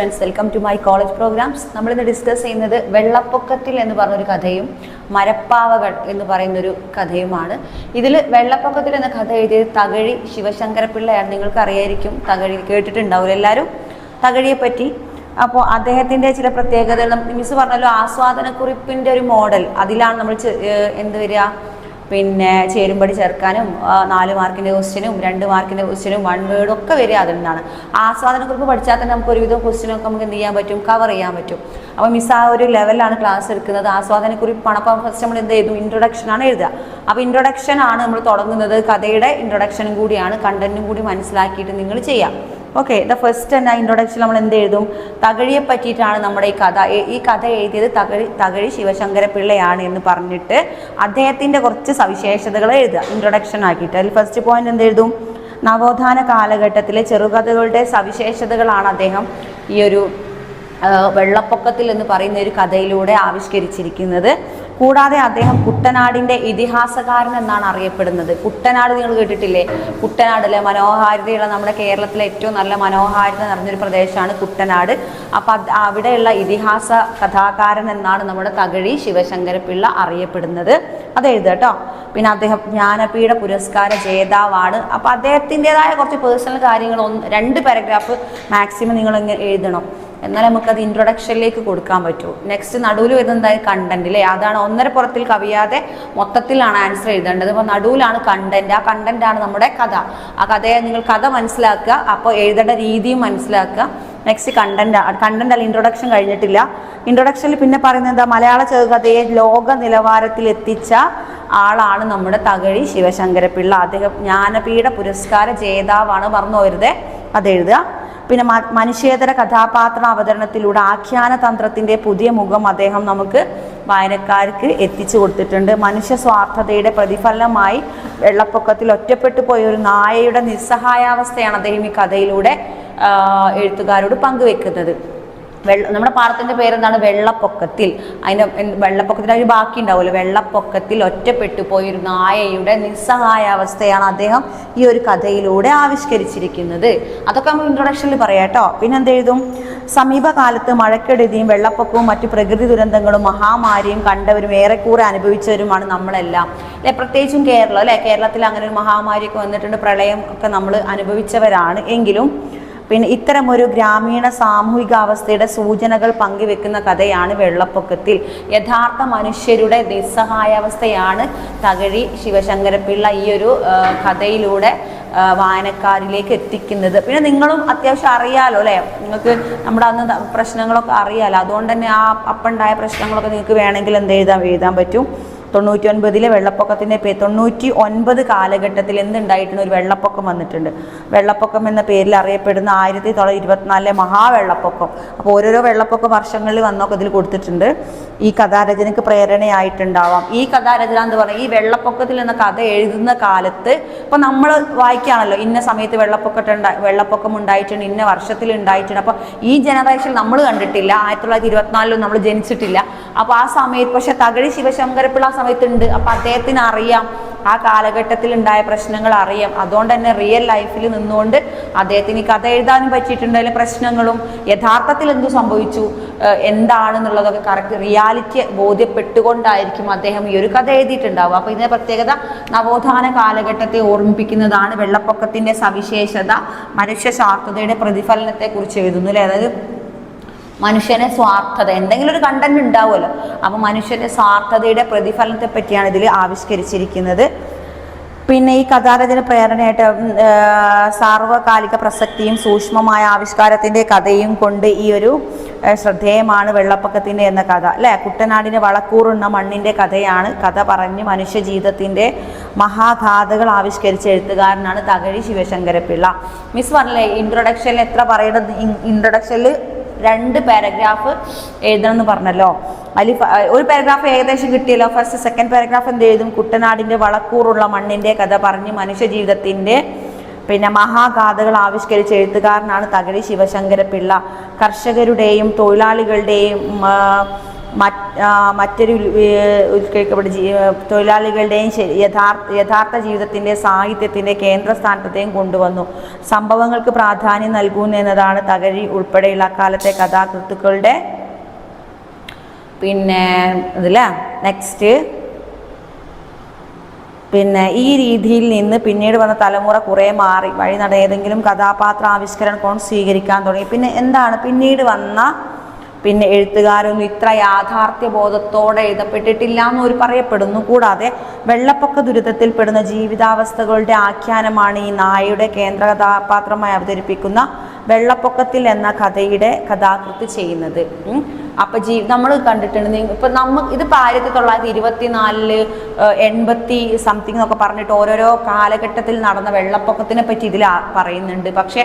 Friends, welcome to my college programs. നമ്മളിന്ന് discuss ചെയ്യുന്നത് വെള്ളപ്പൊക്കത്തിൽ എന്ന് പറഞ്ഞൊരു കഥയും മരപ്പാവകൾ എന്ന് പറയുന്നൊരു കഥയുമാണ്. ഇതിൽ വെള്ളപ്പൊക്കത്തിൽ എന്ന കഥ എഴുതിയത് തകഴി ശിവശങ്കരപിള്ളയാണ്. നിങ്ങൾക്ക് അറിയായിരിക്കും, തകഴി കേട്ടിട്ടുണ്ടാവില്ല എല്ലാവരും തകഴിയെ പറ്റി. അപ്പോൾ അദ്ദേഹത്തിൻ്റെ ചില പ്രത്യേകതകൾ മിസ് പറഞ്ഞല്ലോ, ആസ്വാദനക്കുറിപ്പിൻ്റെ ഒരു മോഡൽ, അതിലാണ് നമ്മൾ എന്ത് വരിക, പിന്നെ ചേരുംപടി ചേർക്കാനും 4 മാർക്കിൻ്റെ ക്വസ്റ്റ്യനും 2 മാർക്കിൻ്റെ ക്വസ്റ്റ്യനും 1 വേർഡും ഒക്കെ വരിക അതിൽ നിന്നാണ്. ആസ്വാദനക്കുറിപ്പ് പഠിച്ചാൽ തന്നെ നമുക്ക് ഒരുവിധം ക്വസ്റ്റ്യനൊക്കെ നമുക്ക് എന്ത് ചെയ്യാൻ പറ്റും, കവർ ചെയ്യാൻ പറ്റും. അപ്പോൾ മിസ് ആ ഒരു ലെവലിലാണ് ക്ലാസ് എടുക്കുന്നത്. ആസ്വാദനക്കുറിപ്പാണ്. അപ്പോൾ ഫസ്റ്റ് നമ്മൾ എന്ത് ചെയ്തു, ഇൻട്രൊഡക്ഷനാണ് എഴുതുക. അപ്പോൾ ഇൻട്രൊഡക്ഷനാണ് നമ്മൾ തുടങ്ങുന്നത്. കഥയുടെ ഇൻട്രൊഡക്ഷനും കൂടിയാണ്, കണ്ടന്റും കൂടി മനസ്സിലാക്കിയിട്ട് നിങ്ങൾ ചെയ്യാം. ഓക്കെ, ദ ഫസ്റ്റ് തന്നെ ഇൻട്രൊഡക്ഷൻ നമ്മൾ എന്ത് എഴുതും, തകഴിയെ പറ്റിയിട്ടാണ് നമ്മുടെ ഈ കഥ എഴുതിയത് തകഴി ശിവശങ്കരപിള്ളയാണ് എന്ന് പറഞ്ഞിട്ട് അദ്ദേഹത്തിൻ്റെ കുറച്ച് സവിശേഷതകൾ എഴുതുക ഇൻട്രൊഡക്ഷൻ ആക്കിയിട്ട്. അതിൽ ഫസ്റ്റ് പോയിന്റ് എന്ത് എഴുതും, നവോത്ഥാന കാലഘട്ടത്തിലെ ചെറുകഥകളുടെ സവിശേഷതകളാണ് അദ്ദേഹം ഈ ഒരു വെള്ളപ്പൊക്കത്തിൽ എന്ന് പറയുന്ന ഒരു കഥയിലൂടെ ആവിഷ്കരിച്ചിരിക്കുന്നത്. കൂടാതെ അദ്ദേഹം കുട്ടനാടിൻ്റെ ഇതിഹാസകാരൻ എന്നാണ് അറിയപ്പെടുന്നത്. കുട്ടനാട് നിങ്ങൾ കേട്ടിട്ടില്ലേ? കുട്ടനാടിലെ മനോഹാരിതയുള്ള, നമ്മുടെ കേരളത്തിലെ ഏറ്റവും നല്ല മനോഹാരിത നിറഞ്ഞൊരു പ്രദേശമാണ് കുട്ടനാട്. അപ്പം അവിടെയുള്ള ഇതിഹാസ കഥാകാരൻ എന്നാണ് നമ്മുടെ തകഴി ശിവശങ്കരപിള്ള അറിയപ്പെടുന്നത്. അത് എഴുതുക കേട്ടോ. പിന്നെ അദ്ദേഹം ജ്ഞാനപീഠ പുരസ്കാര ജേതാവാണ്. അപ്പോൾ അദ്ദേഹത്തിൻ്റെതായ കുറച്ച് പേഴ്സണൽ കാര്യങ്ങൾ 2 പാരഗ്രാഫ് മാക്സിമം നിങ്ങൾ എഴുതണം, എന്നാൽ നമുക്കത് ഇൻട്രൊഡക്ഷനിലേക്ക് കൊടുക്കാൻ പറ്റൂ. നെക്സ്റ്റ് നടുവിൽ വരുന്നത് എന്തായാലും കണ്ടന്റ് അല്ലേ, അതാണ് 1.5 പുറത്തിൽ കവിയാതെ മൊത്തത്തിലാണ് ആൻസർ എഴുതേണ്ടത്. അപ്പോൾ നടുവിലാണ് കണ്ടന്റ്. ആ കണ്ടന്റാണ് നമ്മുടെ കഥ. ആ കഥയെ നിങ്ങൾ കഥ മനസ്സിലാക്കുക, അപ്പോൾ എഴുതേണ്ട രീതിയും മനസ്സിലാക്കുക. നെക്സ്റ്റ് കണ്ടന്റ് അല്ല, ഇൻട്രൊഡക്ഷൻ കഴിഞ്ഞിട്ടില്ല. ഇൻട്രൊഡക്ഷനിൽ പിന്നെ പറയുന്നത് എന്താ, മലയാള ചെറുകഥയെ ലോക നിലവാരത്തിൽ എത്തിച്ച ആളാണ് നമ്മുടെ തകഴി ശിവശങ്കരപിള്ള. അദ്ദേഹം ജ്ഞാനപീഠ പുരസ്കാര ജേതാവാണ്, മറന്നു പോരുതേ, അതെഴുതുക. പിന്നെ മനുഷ്യേതര കഥാപാത്ര അവതരണത്തിലൂടെ ആഖ്യാന തന്ത്രത്തിൻ്റെ പുതിയ മുഖം അദ്ദേഹം നമുക്ക് വായനക്കാർക്ക് എത്തിച്ചു കൊടുത്തിട്ടുണ്ട്. മനുഷ്യ സ്വാർത്ഥതയുടെ പ്രതിഫലനമായി വെള്ളപ്പൊക്കത്തിൽ ഒറ്റപ്പെട്ടു പോയ ഒരു നായയുടെ നിസ്സഹായാവസ്ഥയാണ് അദ്ദേഹം ഈ കഥയിലൂടെ എഴുത്തുകാരോട് പങ്കുവെക്കുന്നത്. നമ്മുടെ പാഠത്തിൻ്റെ പേരെന്താണ്, വെള്ളപ്പൊക്കത്തിൽ. അതിൻ്റെ വെള്ളപ്പൊക്കത്തിൻ്റെ ഒരു ബാക്കി ഉണ്ടാവുമല്ലോ, വെള്ളപ്പൊക്കത്തിൽ ഒറ്റപ്പെട്ടു പോയൊരു നായയുടെ നിസ്സഹായാവസ്ഥയാണ് അദ്ദേഹം ഈ ഒരു കഥയിലൂടെ ആവിഷ്കരിച്ചിരിക്കുന്നത്. അതൊക്കെ നമ്മൾ ഇൻട്രൊഡക്ഷനിൽ പറയാം കേട്ടോ. പിന്നെ എന്തെഴുതും, സമീപകാലത്ത് മഴക്കെടുതിയും വെള്ളപ്പൊക്കവും മറ്റു പ്രകൃതി ദുരന്തങ്ങളും മഹാമാരിയും കണ്ടവരും ഏറെക്കൂറെ അനുഭവിച്ചവരുമാണ് നമ്മളെല്ലാം അല്ലെ. പ്രത്യേകിച്ചും കേരളം അല്ലെ, കേരളത്തിൽ അങ്ങനെ ഒരു മഹാമാരിയൊക്കെ വന്നിട്ടുണ്ട്, പ്രളയം ഒക്കെ നമ്മൾ അനുഭവിച്ചവരാണ്. എങ്കിലും പിന്നെ ഇത്തരമൊരു ഗ്രാമീണ സാമൂഹികാവസ്ഥയുടെ സൂചനകൾ പങ്കുവെക്കുന്ന കഥയാണ് വെള്ളപ്പൊക്കത്തിൽ. യഥാർത്ഥ മനുഷ്യരുടെ നിസ്സഹായാവസ്ഥയാണ് തകഴി ശിവശങ്കരപിള്ള ഈ ഒരു കഥയിലൂടെ വായനക്കാരിലേക്ക് എത്തിക്കുന്നത്. പിന്നെ നിങ്ങളും അത്യാവശ്യം അറിയാലോ അല്ലേ, നിങ്ങൾക്ക് നമ്മുടെ അന്ന് പ്രശ്നങ്ങളൊക്കെ അറിയാലോ. അതുകൊണ്ട് തന്നെ ആ അപ്പുണ്ടായ പ്രശ്നങ്ങളൊക്കെ നിങ്ങൾക്ക് വേണമെങ്കിൽ എഴുതാൻ പറ്റും. 99 വെള്ളപ്പൊക്കത്തിൻ്റെ 99 കാലഘട്ടത്തിൽ എന്തുണ്ടായിട്ടുണ്ട്, ഒരു വെള്ളപ്പൊക്കം വന്നിട്ടുണ്ട്. വെള്ളപ്പൊക്കം എന്ന പേരിൽ അറിയപ്പെടുന്ന 1924 മഹാവെള്ളപ്പൊക്കം. അപ്പോൾ ഓരോരോ വെള്ളപ്പൊക്ക വർഷങ്ങളിൽ വന്നൊക്കെ ഇതിൽ കൊടുത്തിട്ടുണ്ട്. ഈ കഥാരചനയ്ക്ക് പ്രേരണയായിട്ടുണ്ടാവാം. ഈ കഥാരചന എന്ന് പറഞ്ഞാൽ ഈ വെള്ളപ്പൊക്കത്തിൽ എന്ന കഥ എഴുതുന്ന കാലത്ത് ഇപ്പോൾ നമ്മൾ വായിക്കുകയാണല്ലോ, ഇന്ന സമയത്ത് വെള്ളപ്പൊക്കം ഉണ്ടായിട്ടുണ്ട്, ഇന്ന വർഷത്തിൽ ഉണ്ടായിട്ടുണ്ട്. അപ്പോൾ ഈ ജനറേഷൻ നമ്മൾ കണ്ടിട്ടില്ല, 1924 നമ്മൾ ജനിച്ചിട്ടില്ല. അപ്പോൾ ആ സമയത്ത് പക്ഷെ തകഴി ശിവശങ്കരപിള്ള സമയത്തുണ്ട്. അപ്പം അദ്ദേഹത്തിന് അറിയാം, ആ കാലഘട്ടത്തിൽ ഉണ്ടായ പ്രശ്നങ്ങൾ അറിയാം. അതുകൊണ്ട് തന്നെ റിയൽ ലൈഫിൽ നിന്നുകൊണ്ട് അദ്ദേഹത്തിന് ഈ കഥ എഴുതാനും പറ്റിയിട്ടുണ്ട്. അതിലെ പ്രശ്നങ്ങളും യഥാർത്ഥത്തിൽ എന്തു സംഭവിച്ചു എന്താണെന്നുള്ളതൊക്കെ കറക്റ്റ് റിയാലിറ്റി ബോധ്യപ്പെട്ടുകൊണ്ടായിരിക്കും അദ്ദേഹം ഈ ഒരു കഥ എഴുതിയിട്ടുണ്ടാവുക. അപ്പോൾ ഇതിൻ്റെ പ്രത്യേകത നവോത്ഥാന കാലഘട്ടത്തെ ഓർമ്മിപ്പിക്കുന്നതാണ്. വെള്ളപ്പൊക്കത്തിൻ്റെ സവിശേഷത മനുഷ്യ സ്വാർത്ഥതയുടെ പ്രതിഫലനത്തെക്കുറിച്ച് എഴുതുന്നു അല്ലേ. അതായത് മനുഷ്യനെ സ്വാർത്ഥത, എന്തെങ്കിലും ഒരു കണ്ടന്റ് ഉണ്ടാവുമല്ലോ. അപ്പോൾ മനുഷ്യൻ്റെ സ്വാർത്ഥതയുടെ പ്രതിഫലനത്തെ പറ്റിയാണ് ഇതിൽ ആവിഷ്കരിച്ചിരിക്കുന്നത്. പിന്നെ ഈ കഥാരചന പ്രേരണയായിട്ട് സാർവകാലിക പ്രസക്തിയും സൂക്ഷ്മമായ ആവിഷ്കാരത്തിൻ്റെ കഥയും കൊണ്ട് ഈ ഒരു ശ്രദ്ധേയമാണ് വെള്ളപ്പൊക്കത്തിൻ്റെ എന്ന കഥ അല്ലേ. കുട്ടനാടിന് വളക്കൂറുന്ന മണ്ണിൻ്റെ കഥയാണ്. കഥ പറഞ്ഞ് മനുഷ്യ ജീവിതത്തിൻ്റെ മഹാഗാഥകൾ ആവിഷ്കരിച്ച എഴുത്തുകാരനാണ് തകഴി ശിവശങ്കരപിള്ള. മിസ് പറഞ്ഞില്ലേ ഇൻട്രൊഡക്ഷനിൽ എത്ര പറയേണ്ടത്, ഇൻട്രൊഡക്ഷനിൽ 2 പാരഗ്രാഫ് എഴുതണം എന്ന് പറഞ്ഞല്ലോ. അതിൽ ഒരു പാരഗ്രാഫ് ഏകദേശം കിട്ടിയല്ലോ. ഫസ്റ്റ് സെക്കൻഡ് പാരഗ്രാഫ് എന്ത് എഴുതും, കുട്ടനാടിൻ്റെ വളക്കൂറുള്ള മണ്ണിൻ്റെ കഥ പറഞ്ഞ് മനുഷ്യ ജീവിതത്തിൻ്റെ പിന്നെ മഹാഗാഥകൾ ആവിഷ്കരിച്ച എഴുത്തുകാരനാണ് തകഴി ശിവശങ്കരപിള്ള. കർഷകരുടെയും തൊഴിലാളികളുടെയും മറ്റൊരു തൊഴിലാളികളുടെയും യഥാർത്ഥ ജീവിതത്തിൻ്റെ സാഹിത്യത്തിൻ്റെ കേന്ദ്രസ്ഥാനത്തെയും കൊണ്ടുവന്നു. സംഭവങ്ങൾക്ക് പ്രാധാന്യം നൽകുന്നു എന്നതാണ് തകഴി ഉൾപ്പെടെയുള്ള അക്കാലത്തെ കഥാകൃത്തുക്കളുടെ ഇതില്ല. നെക്സ്റ്റ് ഈ രീതിയിൽ നിന്ന് പിന്നീട് വന്ന തലമുറ കുറേ മാറി വഴി ഏതെങ്കിലും കഥാപാത്ര ആവിഷ്കരണം സ്വീകരിക്കാൻ തുടങ്ങി. എന്താണ് പിന്നീട് വന്ന എഴുത്തുകാരൊന്നും ഇത്ര യാഥാർത്ഥ്യ ബോധത്തോടെ എഴുതപ്പെട്ടിട്ടില്ല എന്ന് പറയപ്പെടുന്നു. കൂടാതെ വെള്ളപ്പൊക്ക ദുരിതത്തിൽപ്പെടുന്ന ജീവിതാവസ്ഥകളുടെ ആഖ്യാനമാണ് ഈ നായയുടെ കേന്ദ്ര കഥാപാത്രമായി അവതരിപ്പിക്കുന്ന വെള്ളപ്പൊക്കത്തിൽ എന്ന കഥയുടെ കഥാകൃത്ത് ചെയ്യുന്നത്. അപ്പം നമ്മൾ കണ്ടിട്ടുണ്ട്. ഇപ്പം ഇതിപ്പോൾ 1924 80 സംതിങ് എന്നൊക്കെ പറഞ്ഞിട്ട് ഓരോരോ കാലഘട്ടത്തിൽ നടന്ന വെള്ളപ്പൊക്കത്തിനെ പറ്റി ഇതിൽ പറയുന്നുണ്ട്. പക്ഷേ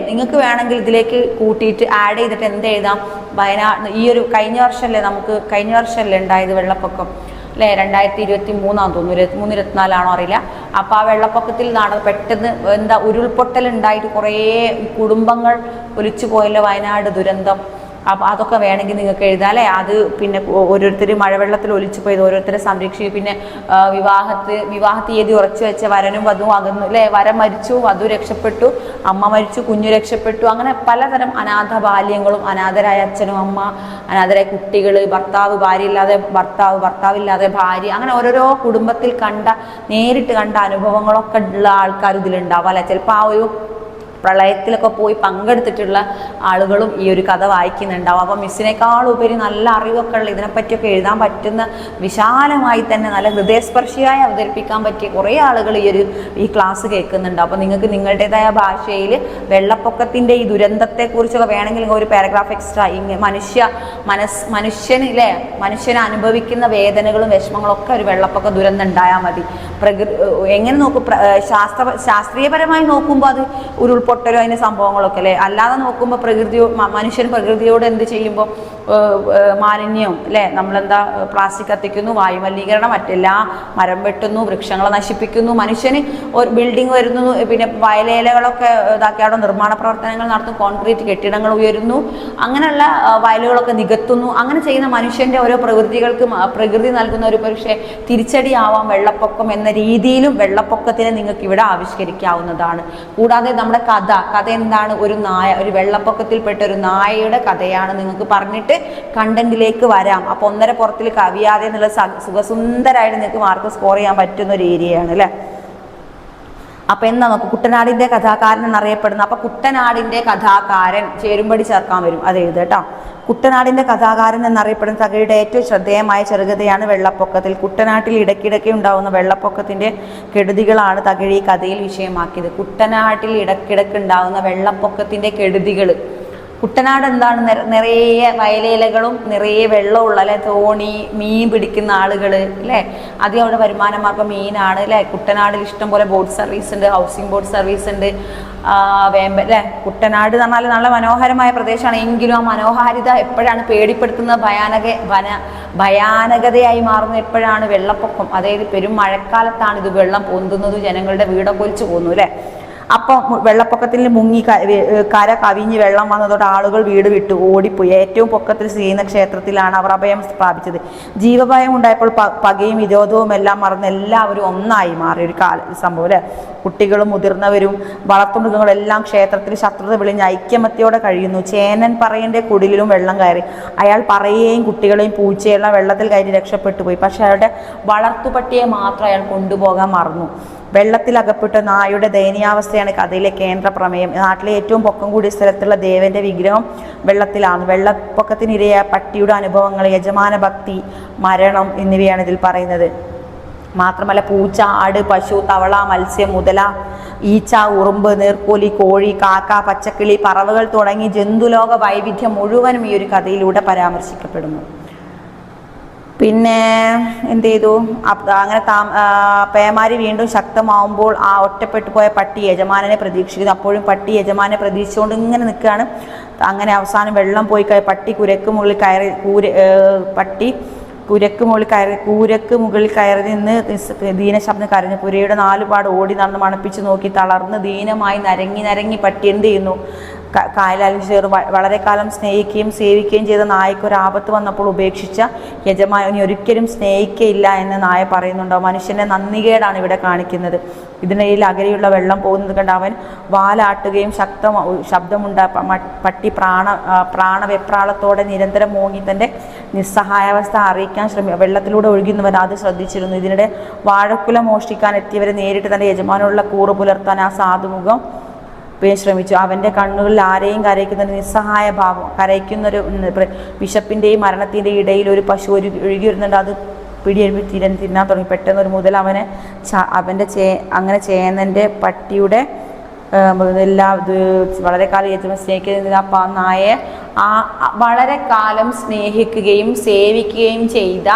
നിങ്ങൾക്ക് വേണമെങ്കിൽ ഇതിലേക്ക് കൂട്ടിയിട്ട് ആഡ് ചെയ്തിട്ട് എന്ത് എഴുതാം? വയനാട് കഴിഞ്ഞ വർഷമല്ലേ ഉണ്ടായത് വെള്ളപ്പൊക്കം അല്ലേ? 2023 തോന്നുന്നു, 23-24 അറിയില്ല. അപ്പോൾ ആ വെള്ളപ്പൊക്കത്തിൽ പെട്ടെന്ന് ഉരുൾപൊട്ടൽ ഉണ്ടായിട്ട് കുറേ കുടുംബങ്ങൾ ഒലിച്ചു പോയല്ലോ, വയനാട് ദുരന്തം. അപ്പോൾ അതൊക്കെ വേണമെങ്കിൽ നിങ്ങൾക്ക് എഴുതാം അല്ലേ? അത് ഓരോരുത്തർ മഴവെള്ളത്തിൽ ഒലിച്ചു പോയത് ഓരോരുത്തരെ സംരക്ഷിക്കും. വിവാഹ തീയതി ഉറച്ചു വെച്ച വരനും വധുവും അകന്നു അല്ലേ? വരൻ മരിച്ചു, വധു രക്ഷപ്പെട്ടു, അമ്മ മരിച്ചു, കുഞ്ഞു രക്ഷപ്പെട്ടു. അങ്ങനെ പലതരം അനാഥ ബാല്യങ്ങളും, അനാഥരായ അച്ഛനും അമ്മ, അനാഥരായ കുട്ടികൾ, ഭർത്താവ് ഭാര്യയില്ലാതെ ഭർത്താവില്ലാതെ ഭാര്യ, അങ്ങനെ ഓരോരോ കുടുംബത്തിൽ നേരിട്ട് കണ്ട അനുഭവങ്ങളൊക്കെ ഉള്ള ആൾക്കാർ ഇതിലുണ്ടാവും അല്ലെ? ചിലപ്പോൾ ആ ഒരു പ്രളയത്തിലൊക്കെ പോയി പങ്കെടുത്തിട്ടുള്ള ആളുകളും ഈ ഒരു കഥ വായിക്കുന്നുണ്ടാവും. അപ്പോൾ മിസ്സിനേക്കാളുപരി നല്ല അറിവൊക്കെ ഉള്ള ഇതിനെപ്പറ്റിയൊക്കെ എഴുതാൻ പറ്റുന്ന വിശാലമായി തന്നെ നല്ല ഹൃദയസ്പർശിയായി അവതരിപ്പിക്കാൻ പറ്റിയ കുറേ ആളുകൾ ഈ ക്ലാസ് കേൾക്കുന്നുണ്ട്. അപ്പോൾ നിങ്ങൾക്ക് നിങ്ങളുടേതായ ഭാഷയിൽ വെള്ളപ്പൊക്കത്തിൻ്റെ ഈ ദുരന്തത്തെക്കുറിച്ചൊക്കെ വേണമെങ്കിൽ ഒരു പാരഗ്രാഫ് എക്സ്ട്രാ മനുഷ്യന് അനുഭവിക്കുന്ന വേദനകളും വിഷമങ്ങളൊക്കെ ഒരു വെള്ളപ്പൊക്ക ദുരന്തം ഉണ്ടായാൽ മതി. എങ്ങനെ നോക്കും? ശാസ്ത്രീയപരമായി നോക്കുമ്പോൾ അത് ഉരുൾപൊട്ടലോ അതിൻ്റെ സംഭവങ്ങളൊക്കെ അല്ലേ? അല്ലാതെ നോക്കുമ്പോൾ മനുഷ്യൻ പ്രകൃതിയോട് എന്ത് ചെയ്യുമ്പോൾ മാലിന്യം അല്ലേ? നമ്മളെന്താ പ്ലാസ്റ്റിക് കത്തിക്കുന്നു, വായുമലിനീകരണം, മരം വെട്ടുന്നു, വൃക്ഷങ്ങളെ നശിപ്പിക്കുന്നു, മനുഷ്യന് ഒരു ബിൽഡിംഗ് വരുന്നു, വയലേലകളൊക്കെ ഇതാക്കി അവിടെ നിർമ്മാണ പ്രവർത്തനങ്ങൾ നടത്തും, കോൺക്രീറ്റ് കെട്ടിടങ്ങൾ ഉയരുന്നു, അങ്ങനെയുള്ള വയലുകളൊക്കെ നികത്തുന്നു. അങ്ങനെ ചെയ്യുന്ന മനുഷ്യൻ്റെ ഓരോ പ്രകൃതി നൽകുന്ന ഒരു പക്ഷേ തിരിച്ചടിയാവാം വെള്ളപ്പൊക്കം എന്ന രീതിയിലും വെള്ളപ്പൊക്കത്തിനെ നിങ്ങൾക്ക് ഇവിടെ ആവിഷ്കരിക്കാവുന്നതാണ്. കൂടാതെ നമ്മുടെ കഥ എന്താണ്? ഒരു വെള്ളപ്പൊക്കത്തിൽപ്പെട്ട ഒരു നായയുടെ കഥയാണ് നിങ്ങൾക്ക് പറഞ്ഞിട്ട് കണ്ടന്റിലേക്ക് വരാം. അപ്പോൾ 1.5 പുറത്തിൽ കവിയാതെ എന്നുള്ള സുഖസുന്ദരമായിട്ട് നിങ്ങൾക്ക് മാർക്ക് സ്കോർ ചെയ്യാൻ പറ്റുന്ന ഒരു ഏരിയയാണ് അല്ലേ? അപ്പം എന്താ നോക്കും? കുട്ടനാടിൻ്റെ കഥാകാരൻ എന്നറിയപ്പെടുന്ന, അപ്പം കുട്ടനാടിൻ്റെ കഥാകാരൻ ചേരുംപടി ചേർക്കാൻ വരും, അത് എഴുതട്ടോ. കുട്ടനാടിൻ്റെ കഥാകാരൻ എന്നറിയപ്പെടുന്ന തകഴിയുടെ ഏറ്റവും ശ്രദ്ധേയമായ ചെറുകഥയാണ് വെള്ളപ്പൊക്കത്തിൽ. കുട്ടനാട്ടിൽ ഇടയ്ക്കിടയ്ക്ക് ഉണ്ടാകുന്ന വെള്ളപ്പൊക്കത്തിൻ്റെ കെടുതികളാണ് തകഴി കഥയിൽ വിഷയമാക്കിയത്. കുട്ടനാട്ടിൽ ഇടയ്ക്കിടയ്ക്ക് ഉണ്ടാകുന്ന വെള്ളപ്പൊക്കത്തിൻ്റെ കെടുതികൾ. കുട്ടനാട് എന്താണ്? നിറയെ വയലേലകളും നിറയെ വെള്ളമുള്ള അല്ലെ? തോണി, മീൻ പിടിക്കുന്ന ആളുകൾ അല്ലേ? ആദ്യം അവിടെ വരുമാന മാർഗ്ഗം മീനാണ് അല്ലേ? കുട്ടനാടിൽ ഇഷ്ടംപോലെ ബോട്ട് സർവീസ് ഉണ്ട്, ഹൗസിംഗ് ബോട്ട് സർവീസ് ഉണ്ട്. അല്ലേ? കുട്ടനാട് എന്ന് പറഞ്ഞാൽ നല്ല മനോഹരമായ പ്രദേശമാണ്. എങ്കിലും ആ മനോഹാരിത എപ്പോഴാണ് പേടിപ്പെടുത്തുന്നത്? ഭയാനകതയായി മാറുന്നത് എപ്പോഴാണ്? വെള്ളപ്പൊക്കം, അതായത് പെരും മഴക്കാലത്താണ് ഇത് വെള്ളം പൊന്തുന്നത്, ജനങ്ങളുടെ വീടൊക്കെ ഒലിച്ചു പോകുന്നു അല്ലേ? അപ്പം വെള്ളപ്പൊക്കത്തിൽ മുങ്ങി കര കവിഞ്ഞ് വെള്ളം വന്നതോടെ ആളുകൾ വീട് വിട്ടു ഓടിപ്പോയി. ഏറ്റവും പൊക്കത്തിൽ ചെയ്യുന്ന ക്ഷേത്രത്തിലാണ് അവർ അഭയം പ്രാപിച്ചത്. ജീവഭയം ഉണ്ടായപ്പോൾ പകയും വിരോധവും എല്ലാം മറന്ന് എല്ലാവരും ഒന്നായി മാറിയ ഒരു സംഭവം അല്ലേ? കുട്ടികളും മുതിർന്നവരും വളർത്തുമൃഗങ്ങളും എല്ലാം ക്ഷേത്രത്തിൽ ശത്രുത വിളിഞ്ഞ് ഐക്യമത്യയോടെ കഴിയുന്നു. ചേനൻ പറയൻ്റെ കുടിലും വെള്ളം കയറി. അയാൾ പറയേയും കുട്ടികളെയും പൂച്ചയെല്ലാം വെള്ളത്തിൽ കയറി രക്ഷപ്പെട്ടു പോയി. പക്ഷെ അയാളുടെ വളർത്തുപട്ടിയെ മാത്രം അയാൾ കൊണ്ടുപോകാൻ മറന്നു. വെള്ളത്തിലകപ്പെട്ട നായയുടെ ദയനീയാവസ്ഥയാണ് കഥയിലെ കേന്ദ്ര പ്രമേയം. നാട്ടിലെ ഏറ്റവും പൊക്കം കൂടിയ സ്ഥലത്തുള്ള ദേവന്റെ വിഗ്രഹം വെള്ളത്തിലാണ്. വെള്ളപ്പൊക്കത്തിനിരയായ പട്ടിയുടെ അനുഭവങ്ങൾ, യജമാന ഭക്തി, മരണം എന്നിവയാണ് ഇതിൽ പറയുന്നത്. മാത്രമല്ല പൂച്ച, ആട്, പശു, തവള, മത്സ്യം, മുതല, ഈച്ച, ഉറുമ്പ്, നീർക്കോലി, കോഴി, കാക്ക, പച്ചക്കിളി, പറവകൾ തുടങ്ങി ജന്തുലോക വൈവിധ്യം മുഴുവനും ഈ ഒരു കഥയിലൂടെ പരാമർശിക്കപ്പെടുന്നു. പിന്നെ എന്ത് ചെയ്തു? അങ്ങനെ പേമാരി വീണ്ടും ശക്തമാവുമ്പോൾ ആ ഒറ്റപ്പെട്ടു പോയ പട്ടി യജമാനനെ പ്രതീക്ഷിക്കുന്നു. അപ്പോഴും പട്ടി യജമാനെ പ്രതീക്ഷിച്ചുകൊണ്ട് ഇങ്ങനെ നിൽക്കുകയാണ്. അങ്ങനെ അവസാനം വെള്ളം പോയി പട്ടി കൂരക്ക് മുകളിൽ കയറി നിന്ന് ദീനശബ്ദം കരഞ്ഞു. പുരയുടെ 4 പാട് ഓടി നടന്ന് മണപ്പിച്ച് നോക്കി തളർന്ന് ദീനമായി നരങ്ങി പട്ടി എന്ത് ചെയ്യുന്നു? കായലാലിൻ വളരെ കാലം സ്നേഹിക്കുകയും സേവിക്കുകയും ചെയ്ത നായക്ക് ഒരു ആപത്ത് വന്നപ്പോൾ ഉപേക്ഷിച്ച യജമാനി ഒരിക്കലും സ്നേഹിക്കയില്ല എന്ന് നായ പറയുന്നുണ്ടോ. മനുഷ്യൻ്റെ നന്ദികേടാണ് ഇവിടെ കാണിക്കുന്നത്. ഇതിനിടയിൽ അകലെയുള്ള വെള്ളം പോകുന്നത് കണ്ട് അവൻ വാലാട്ടുകയും ശബ്ദമുണ്ടാ പട്ടി പ്രാണവെപ്രാളത്തോടെ നിരന്തരം മോങ്ങി തൻ്റെ നിസ്സഹായാവസ്ഥ അറിയിക്കാൻ വെള്ളത്തിലൂടെ ഒഴുകുന്നവൻ അത് ശ്രദ്ധിച്ചിരുന്നു. ഇതിനിടെ വാഴക്കുല മോഷ്ടിക്കാൻ എത്തിയവരെ നേരിട്ട് തൻ്റെ യജമാനോടുള്ള കൂറ് പുലർത്താൻ ആ സാധുമുഖം ശ്രമിച്ചു. അവൻ്റെ കണ്ണുകളിൽ ആരെയും കരയിക്കുന്ന നിസ്സഹായ ഭാവം, കരയിക്കുന്നൊരു വിശപ്പിൻ്റെയും മരണത്തിൻ്റെയും ഇടയിൽ ഒരു പശു ഒഴുകി വരുന്നുണ്ട്. അത് പിടിയെഴുപ്പി തിന്നാൻ തുടങ്ങി. പെട്ടെന്ന് ഒരു മുതൽ അവൻ്റെ അങ്ങനെ ചേന്നൻ്റെ പട്ടിയുടെ വളരെ കാലം യജമാൻ സ്നേഹിക്കുന്ന അപ്പം ആ നായെ വളരെ കാലം സ്നേഹിക്കുകയും സേവിക്കുകയും ചെയ്ത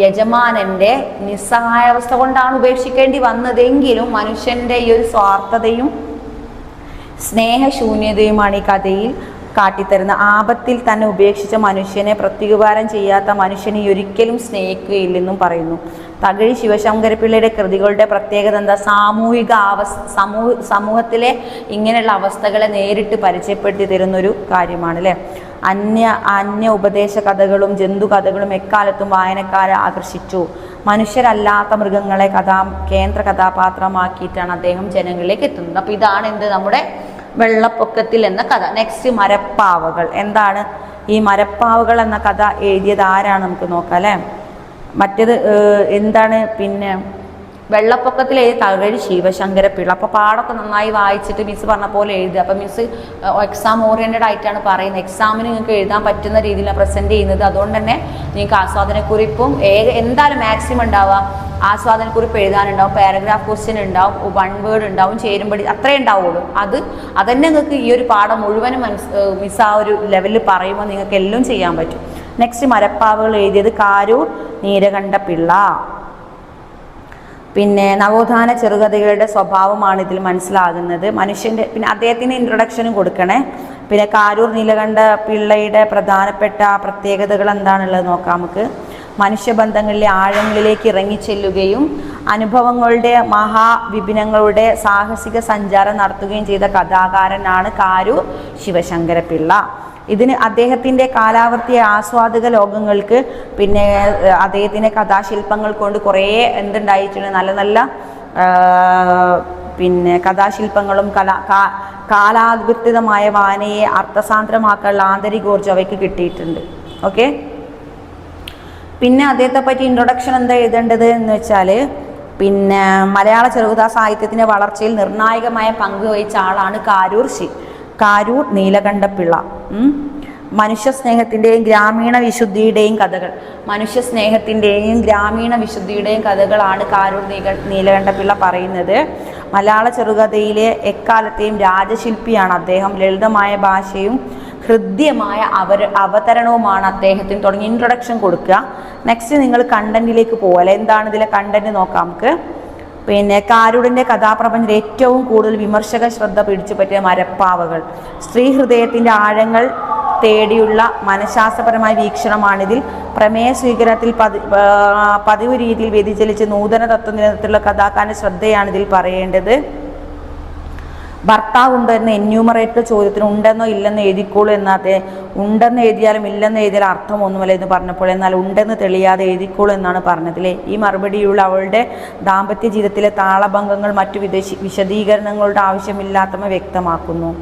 യജമാനൻ്റെ നിസ്സഹായാവസ്ഥ കൊണ്ടാണ് ഉപേക്ഷിക്കേണ്ടി വന്നതെങ്കിലും മനുഷ്യൻ്റെ ഈ ഒരു സ്വാർത്ഥതയും സ്നേഹശൂന്യതയുമാണ് ഈ കഥയിൽ കാട്ടിത്തരുന്ന. ആപത്തിൽ തന്നെ ഉപേക്ഷിച്ച മനുഷ്യനെ പ്രത്യുപകാരം ചെയ്യാത്ത മനുഷ്യനെ ഒരിക്കലും സ്നേഹിക്കുകയില്ലെന്നും പറയുന്നു. തകഴി ശിവശങ്കരപ്പിള്ളയുടെ കൃതികളുടെ പ്രത്യേകത എന്താ? സമൂഹത്തിലെ ഇങ്ങനെയുള്ള അവസ്ഥകളെ നേരിട്ട് പരിചയപ്പെടുത്തി തരുന്നൊരു കാര്യമാണ് അല്ലേ. അന്യ ഉപദേശ കഥകളും ജന്തു കഥകളും എക്കാലത്തും വായനക്കാരെ ആകർഷിച്ചു. മനുഷ്യരല്ലാത്ത മൃഗങ്ങളെ കേന്ദ്ര കഥാപാത്രമാക്കിയിട്ടാണ് അദ്ദേഹം ജനങ്ങളിലേക്ക് എത്തുന്നത്. അപ്പോൾ ഇതാണ് നമ്മുടെ വെള്ളപ്പൊക്കത്തിൽ എന്ന കഥ. നെക്സ്റ്റ് മരപ്പാവകൾ. എന്താണ് ഈ മരപ്പാവകൾ എന്ന കഥ എഴുതിയത് ആരാണ് നമുക്ക് നോക്കാം അല്ലേ. മറ്റേത് എന്താണ് പിന്നെ വെള്ളപ്പൊക്കത്തിൽ എഴുതി തകഴി ശിവശങ്കരപ്പിള്ള. അപ്പോൾ പാടൊക്കെ നന്നായി വായിച്ചിട്ട് മിസ് പറഞ്ഞ പോലെ എഴുതുക. അപ്പോൾ മിസ് എക്സാം ഓറിയൻറ്റഡ് ആയിട്ടാണ് പറയുന്നത്. എക്സാമിന് നിങ്ങൾക്ക് എഴുതാൻ പറ്റുന്ന രീതിയിലാണ് പ്രസൻറ്റ് ചെയ്യുന്നത്. അതുകൊണ്ട് തന്നെ നിങ്ങൾക്ക് ആസ്വാദനക്കുറിപ്പും എന്തായാലും മാക്സിമം ഉണ്ടാവുക. ആസ്വാദനക്കുറിപ്പ് എഴുതാനുണ്ടാവും, പാരഗ്രാഫ് ക്വസ്റ്റ്യൻ ഉണ്ടാവും, 1 വേർഡ് ഉണ്ടാവും, ചേരുമ്പടി അത്രേ ഉണ്ടാവുള്ളൂ. അതന്നെ നിങ്ങൾക്ക് ഈ ഒരു പാഠം മുഴുവനും മിസ് ആ ഒരു ലെവലിൽ പറയുമ്പോൾ നിങ്ങൾക്ക് എല്ലാം ചെയ്യാൻ പറ്റും. നെക്സ്റ്റ് മരപ്പാവകൾ എഴുതിയത് കാരൂർ നീലകണ്ഠപിള്ള. പിന്നെ നവോത്ഥാന ചെറുകഥകളുടെ സ്വഭാവമാണ് ഇതിൽ മനസ്സിലാകുന്നത്. മനുഷ്യൻ്റെ പിന്നെ അദ്ദേഹത്തിന് ഇൻട്രൊഡക്ഷനും കൊടുക്കണേ. പിന്നെ കാരൂർ നീലകണ്ഠ പിള്ളയുടെ പ്രധാനപ്പെട്ട പ്രത്യേകതകൾ എന്താണുള്ളത് നോക്കാം നമുക്ക്. മനുഷ്യബന്ധങ്ങളിലെ ആഴങ്ങളിലേക്ക് ഇറങ്ങിച്ചെല്ലുകയും അനുഭവങ്ങളുടെ മഹാവിപിനങ്ങളുടെ സാഹസിക സഞ്ചാരം നടത്തുകയും ചെയ്ത കഥാകാരനാണ് കാരൂർ ശിവശങ്കരപ്പിള്ള. ഇതിന് അദ്ദേഹത്തിൻ്റെ കാലാവർത്തിയ ആസ്വാദക ലോകങ്ങൾക്ക് പിന്നെ അദ്ദേഹത്തിൻ്റെ കഥാശില്പങ്ങൾ കൊണ്ട് കുറേ എന്തുണ്ടായിട്ടുണ്ട്, നല്ല നല്ല പിന്നെ കഥാശില്പങ്ങളും കാലാധിഷ്ഠിതമായ വായനയെ അർത്ഥസാന്ദ്രമാക്കാനുള്ള ആന്തരികോർജ്ജം അവയ്ക്ക് കിട്ടിയിട്ടുണ്ട്. ഓക്കെ, പിന്നെ അദ്ദേഹത്തെ പറ്റി ഇൻട്രൊഡക്ഷൻ എന്താ എഴുതേണ്ടത് എന്ന് വെച്ചാൽ പിന്നെ മലയാള ചെറുകഥാ സാഹിത്യത്തിൻ്റെ വളർച്ചയിൽ നിർണായകമായ പങ്ക് വഹിച്ച ആളാണ് കാരൂർ നീലകണ്ഠപിള്ള. മനുഷ്യസ്നേഹത്തിൻ്റെയും ഗ്രാമീണ വിശുദ്ധിയുടെയും കഥകൾ, മനുഷ്യസ്നേഹത്തിൻ്റെയും ഗ്രാമീണ വിശുദ്ധിയുടെയും കഥകളാണ് കാരൂർ നീലകണ്ഠപിള്ള പറയുന്നത്. മലയാള ചെറുകഥയിലെ എക്കാലത്തെയും രാജശില്പിയാണ് അദ്ദേഹം. ലളിതമായ ഭാഷയും ഹൃദ്യമായ അവതരണവുമാണ് അദ്ദേഹത്തിന് തുടങ്ങി ഇൻട്രൊഡക്ഷൻ കൊടുക്കുക. നെക്സ്റ്റ് നിങ്ങൾ കണ്ടന്റിലേക്ക് പോകല്ലേ. എന്താണ് ഇതിലെ കണ്ടന്റ് നോക്കാം നമുക്ക്. പിന്നെ കാരൂരിൻ്റെ കഥാപ്രപഞ്ചത്തിൽ ഏറ്റവും കൂടുതൽ വിമർശക ശ്രദ്ധ പിടിച്ചു പറ്റിയ മരപ്പാവകൾ. സ്ത്രീ ഹൃദയത്തിൻ്റെ ആഴങ്ങൾ തേടിയുള്ള മനഃശാസ്ത്രപരമായ വീക്ഷണമാണിതിൽ. പ്രമേയ സ്വീകരണത്തിൽ പതിവ് രീതിയിൽ വ്യതിചലിച്ച് നൂതന തത്വനിരത്തിലുള്ള കഥാകാരൻ്റെ ശ്രദ്ധയാണ് ഇതിൽ പറയേണ്ടത്. ഭർത്താവ് ഉണ്ടോ എന്ന എന്യൂമറേറ്റർ ചോദ്യത്തിന് ഉണ്ടെന്നോ ഇല്ലെന്നോ എഴുതിക്കോളൂ എന്നാതെ ഉണ്ടെന്ന് എഴുതിയാലും ഇല്ലെന്ന് എഴുതിയാലും അർത്ഥമൊന്നുമല്ല എന്ന് പറഞ്ഞപ്പോൾ, എന്നാൽ ഉണ്ടെന്ന് തെളിയാതെ എഴുതിക്കോളൂ എന്നാണ് പറഞ്ഞതില്ലേ. ഈ മറുപടിയുള്ള അവളുടെ ദാമ്പത്യ ജീവിതത്തിലെ താളഭംഗങ്ങൾ മറ്റു വിശദീകരണങ്ങളുടെ ആവശ്യമില്ലാത്തവ വ്യക്തമാക്കുന്നു.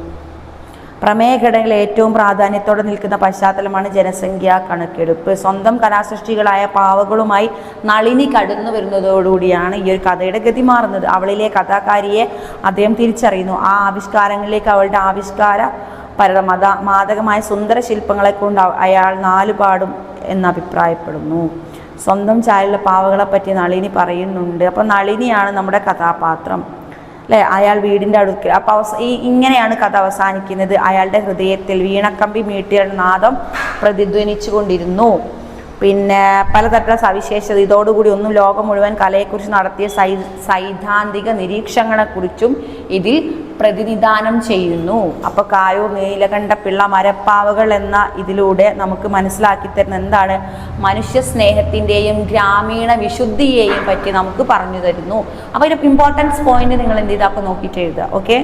പ്രമേയ ഘടനയിൽ ഏറ്റവും പ്രാധാന്യത്തോടെ നിൽക്കുന്ന പശ്ചാത്തലമാണ് ജനസംഖ്യാ കണക്കെടുപ്പ്. സ്വന്തം കലാസൃഷ്ടികളായ പാവകളുമായി നളിനി കടന്നു വരുന്നതോടുകൂടിയാണ് ഈ ഒരു കഥയുടെ ഗതി മാറുന്നത്. അവളിലെ കഥാകാരിയെ അദ്ദേഹം തിരിച്ചറിയുന്നു. ആ ആവിഷ്കാരങ്ങളിലേക്ക് അവളുടെ മാദകമായ സുന്ദര ശില്പങ്ങളെ കൊണ്ട് അയാൾ നാലുപാടും എന്നഭിപ്രായപ്പെടുന്നു. സ്വന്തം ചായലുള്ള പാവകളെ പറ്റി നളിനി പറയുന്നുണ്ട്. അപ്പോൾ നളിനിയാണ് നമ്മുടെ കഥാപാത്രം അല്ലേ. അയാൾ വീടിൻ്റെ അടുക്കൽ. അപ്പോൾ ഇങ്ങനെയാണ് കഥ അവസാനിക്കുന്നത്. അയാളുടെ ഹൃദയത്തിൽ വീണക്കമ്പി മീട്ടിയ നാദം പ്രതിധ്വനിച്ചു കൊണ്ടിരുന്നു. പിന്നെ പലതരത്തിലുള്ള സവിശേഷത ഇതോടുകൂടി ഒന്നും ലോകം മുഴുവൻ കലയെക്കുറിച്ച് നടത്തിയ സൈദ്ധാന്തിക നിരീക്ഷണങ്ങളെക്കുറിച്ചും ഇതിൽ പ്രതിനിധാനം ചെയ്യുന്നു. അപ്പോൾ കാരൂർ നീലകണ്ഠപിള്ള മരപ്പാവകൾ എന്ന ഇതിലൂടെ നമുക്ക് മനസ്സിലാക്കി തരുന്ന എന്താണ്? മനുഷ്യ സ്നേഹത്തിൻ്റെയും ഗ്രാമീണ വിശുദ്ധിയെയും പറ്റി നമുക്ക് പറഞ്ഞു തരുന്നു. അപ്പോൾ ഇതിൻ്റെ ഇമ്പോർട്ടൻസ് പോയിന്റ് നിങ്ങൾ എന്ത് ചെയ്താൽ നോക്കിയിട്ട് എഴുതുക. ഓക്കെ,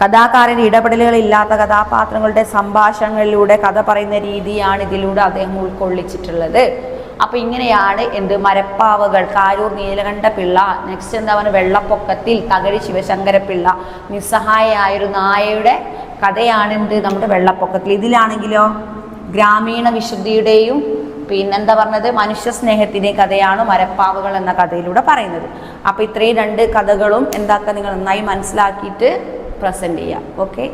കഥാകാരൻ ഇടപെടലുകളില്ലാത്ത കഥാപാത്രങ്ങളുടെ സംഭാഷണങ്ങളിലൂടെ കഥ പറയുന്ന രീതിയാണ് ഇതിലൂടെ അദ്ദേഹം ഉൾക്കൊള്ളിച്ചിട്ടുള്ളത്. അപ്പൊ ഇങ്ങനെയാണ് എന്ത് മരപ്പാവകൾ, കാരൂർ നീലകണ്ഠപിള്ള, നെക്സ്റ്റ് എന്താ പറയുക വെള്ളപ്പൊക്കത്തിൽ തകഴി ശിവശങ്കരപിള്ള, നിസ്സഹായയായൊരു നായയുടെ കഥയാണ് എന്ത് നമ്മുടെ വെള്ളപ്പൊക്കത്തിൽ. ഇതിലാണെങ്കിലോ ഗ്രാമീണ വിശുദ്ധിയുടെയും പിന്നെന്താ പറഞ്ഞത് മനുഷ്യ സ്നേഹത്തിൻ്റെയും കഥയാണ് മരപ്പാവകൾ എന്ന കഥയിലൂടെ പറയുന്നത്. അപ്പൊ ഇത്രയും രണ്ട് കഥകളും എന്താക്കുക നിങ്ങൾ നന്നായി മനസ്സിലാക്കിയിട്ട് പ്രസന്റ് ചെയ്യുക. ഓക്കെ.